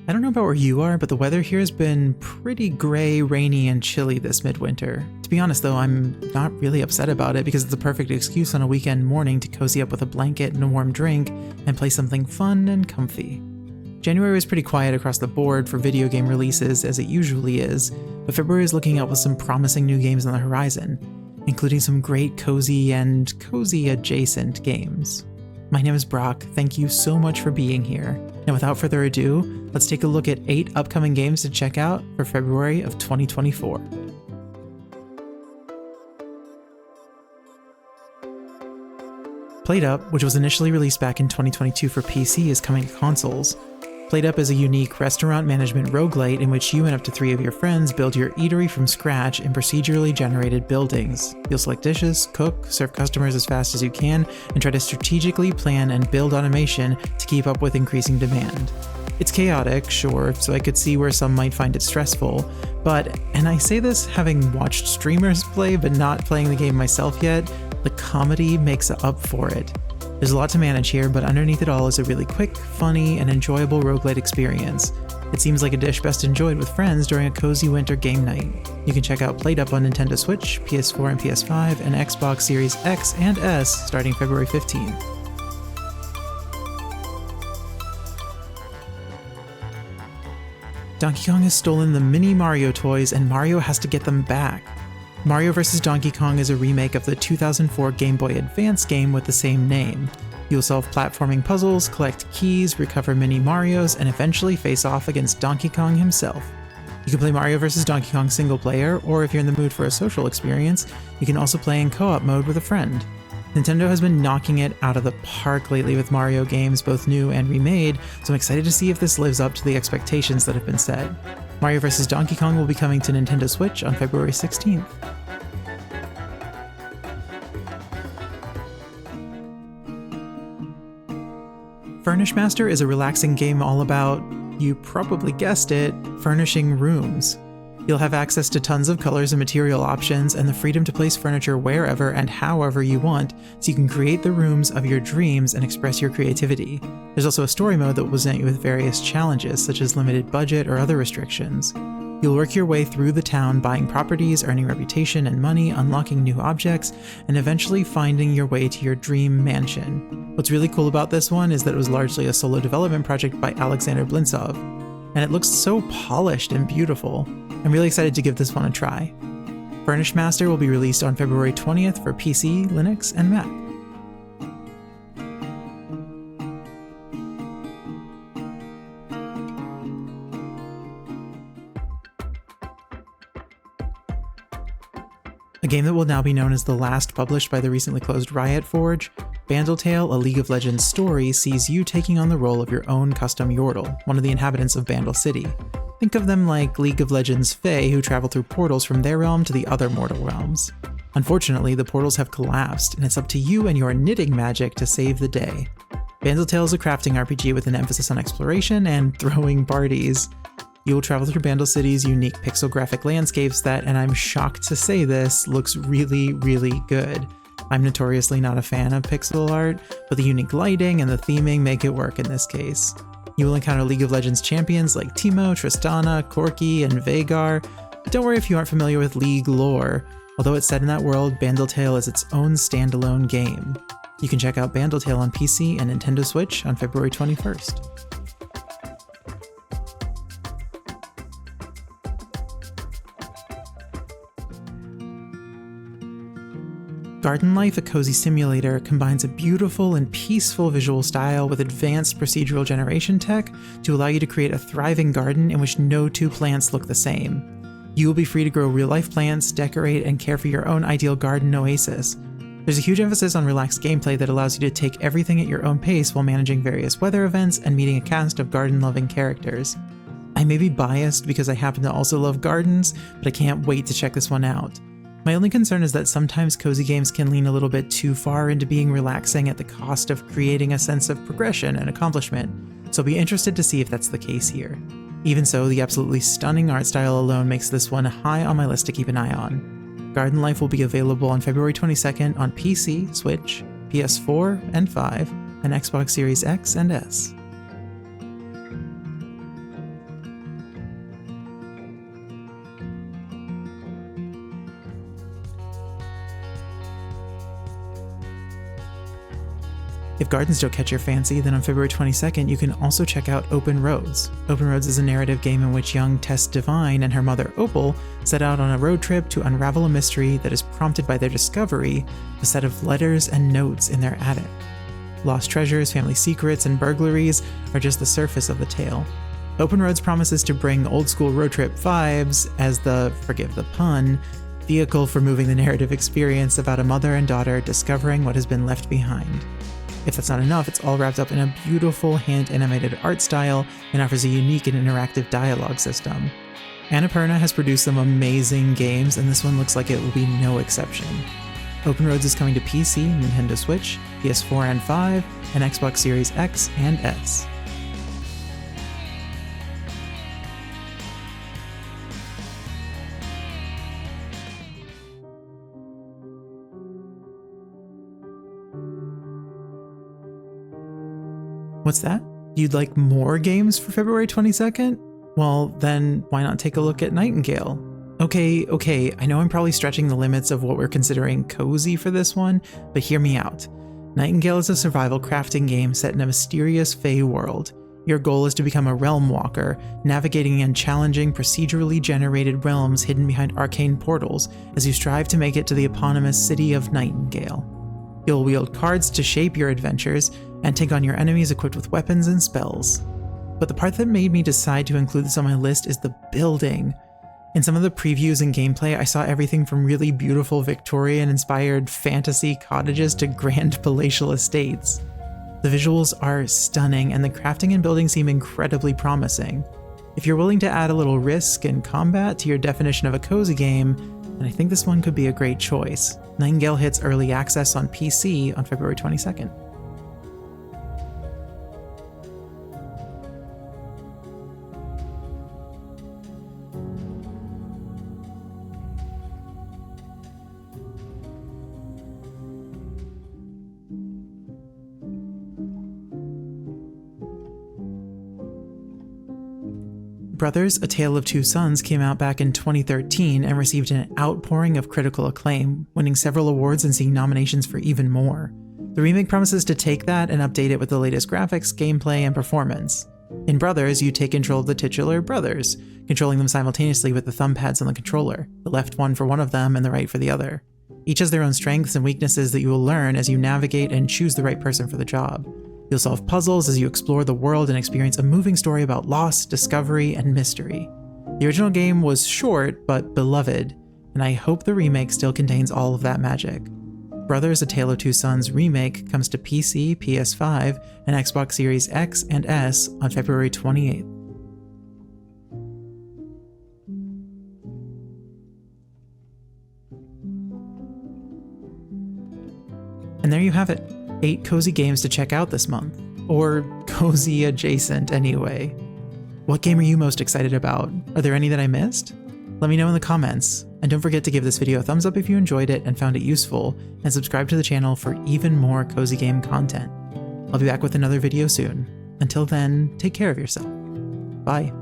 I don't know about where you are, but the weather here has been pretty gray, rainy, and chilly this midwinter. To be honest though, I'm not really upset about it because it's a perfect excuse on a weekend morning to cozy up with a blanket and a warm drink and play something fun and comfy. January was pretty quiet across the board for video game releases, as it usually is, but February is looking out with some promising new games on the horizon, including some great cozy and cozy adjacent games. My name is Brock, thank you so much for being here. Now without further ado, let's take a look at 8 upcoming games to check out for February of 2024. PlateUp, which was initially released back in 2022 for PC, is coming to consoles. PlateUp is a unique restaurant management roguelite in which you and up to 3 of your friends build your eatery from scratch in procedurally generated buildings. You'll select dishes, cook, serve customers as fast as you can, and try to strategically plan and build automation to keep up with increasing demand. It's chaotic, sure, so I could see where some might find it stressful, but, and I say this having watched streamers play but not playing the game myself yet, the comedy makes up for it. There's a lot to manage here, but underneath it all is a really quick, funny, and enjoyable roguelite experience. It seems like a dish best enjoyed with friends during a cozy winter game night. You can check out PlateUp on Nintendo Switch, PS4 and PS5, and Xbox Series X and S starting February 15th. Donkey Kong has stolen the mini Mario toys and Mario has to get them back. Mario vs. Donkey Kong is a remake of the 2004 Game Boy Advance game with the same name. You'll solve platforming puzzles, collect keys, recover mini Marios, and eventually face off against Donkey Kong himself. You can play Mario vs. Donkey Kong single player, or if you're in the mood for a social experience, you can also play in co-op mode with a friend. Nintendo has been knocking it out of the park lately with Mario games, both new and remade, so I'm excited to see if this lives up to the expectations that have been set. Mario vs. Donkey Kong will be coming to Nintendo Switch on February 16th. Furnish Master is a relaxing game all about, you probably guessed it, furnishing rooms. You'll have access to tons of colors and material options and the freedom to place furniture wherever and however you want, so you can create the rooms of your dreams and express your creativity. There's also a story mode that will present you with various challenges, such as limited budget or other restrictions. You'll work your way through the town buying properties, earning reputation and money, unlocking new objects, and eventually finding your way to your dream mansion. What's really cool about this one is that it was largely a solo development project by Alexander Blintsov, and it looks so polished and beautiful. I'm really excited to give this one a try. Furnish Master will be released on February 20th for PC, Linux, and Mac. A game that will now be known as the last published by the recently closed Riot Forge, Bandle Tale, a League of Legends story, sees you taking on the role of your own custom Yordle, one of the inhabitants of Bandle City. Think of them like League of Legends Fae who travel through portals from their realm to the other mortal realms. Unfortunately, the portals have collapsed, and it's up to you and your knitting magic to save the day. Bandle Tale is a crafting RPG with an emphasis on exploration and throwing parties. You will travel through Bandle City's unique pixel graphic landscapes that, and I'm shocked to say this, looks really, really good. I'm notoriously not a fan of pixel art, but the unique lighting and the theming make it work in this case. You will encounter League of Legends champions like Teemo, Tristana, Corki, and Veigar. But don't worry if you aren't familiar with League lore. Although it's set in that world, Bandle Tale is its own standalone game. You can check out Bandle Tale on PC and Nintendo Switch on February 21st. Garden Life, a cozy simulator, combines a beautiful and peaceful visual style with advanced procedural generation tech to allow you to create a thriving garden in which no two plants look the same. You will be free to grow real-life plants, decorate, and care for your own ideal garden oasis. There's a huge emphasis on relaxed gameplay that allows you to take everything at your own pace while managing various weather events and meeting a cast of garden-loving characters. I may be biased because I happen to also love gardens, but I can't wait to check this one out. My only concern is that sometimes cozy games can lean a little bit too far into being relaxing at the cost of creating a sense of progression and accomplishment, so I'll be interested to see if that's the case here. Even so, the absolutely stunning art style alone makes this one high on my list to keep an eye on. Garden Life will be available on February 22nd on PC, Switch, PS4 and 5, and Xbox Series X and S. If gardens don't catch your fancy, then on February 22nd, you can also check out Open Roads. Open Roads is a narrative game in which young Tess Devine and her mother Opal set out on a road trip to unravel a mystery that is prompted by their discovery of a set of letters and notes in their attic. Lost treasures, family secrets, and burglaries are just the surface of the tale. Open Roads promises to bring old-school road trip vibes as the, forgive the pun, vehicle for moving the narrative experience about a mother and daughter discovering what has been left behind. If that's not enough, it's all wrapped up in a beautiful hand-animated art style and offers a unique and interactive dialogue system. Annapurna has produced some amazing games, and this one looks like it will be no exception. Open Roads is coming to PC, Nintendo Switch, PS4 and 5, and Xbox Series X and S. What's that? You'd like more games for February 22nd? Well, then why not take a look at Nightingale? Okay, I know I'm probably stretching the limits of what we're considering cozy for this one, but hear me out. Nightingale is a survival crafting game set in a mysterious Fey world. Your goal is to become a realm walker, navigating in challenging, procedurally generated realms hidden behind arcane portals as you strive to make it to the eponymous city of Nightingale. You'll wield cards to shape your adventures and take on your enemies equipped with weapons and spells. But the part that made me decide to include this on my list is the building. In some of the previews and gameplay, I saw everything from really beautiful Victorian-inspired fantasy cottages to grand palatial estates. The visuals are stunning, and the crafting and building seem incredibly promising. If you're willing to add a little risk and combat to your definition of a cozy game, then I think this one could be a great choice. Nightingale hits early access on PC on February 22nd. Brothers: A Tale of Two Sons came out back in 2013 and received an outpouring of critical acclaim, winning several awards and seeing nominations for even more. The remake promises to take that and update it with the latest graphics, gameplay, and performance. In Brothers, you take control of the titular brothers, controlling them simultaneously with the thumb pads on the controller, the left one for one of them and the right for the other. Each has their own strengths and weaknesses that you will learn as you navigate and choose the right person for the job. You'll solve puzzles as you explore the world and experience a moving story about loss, discovery, and mystery. The original game was short, but beloved, and I hope the remake still contains all of that magic. Brothers: A Tale of Two Sons remake comes to PC, PS5, and Xbox Series X and S on February 28th. And there you have it. 8 cozy games to check out this month. Or cozy adjacent anyway. What game are you most excited about? Are there any that I missed? Let me know in the comments. And don't forget to give this video a thumbs up if you enjoyed it and found it useful, and subscribe to the channel for even more cozy game content. I'll be back with another video soon. Until then, take care of yourself. Bye.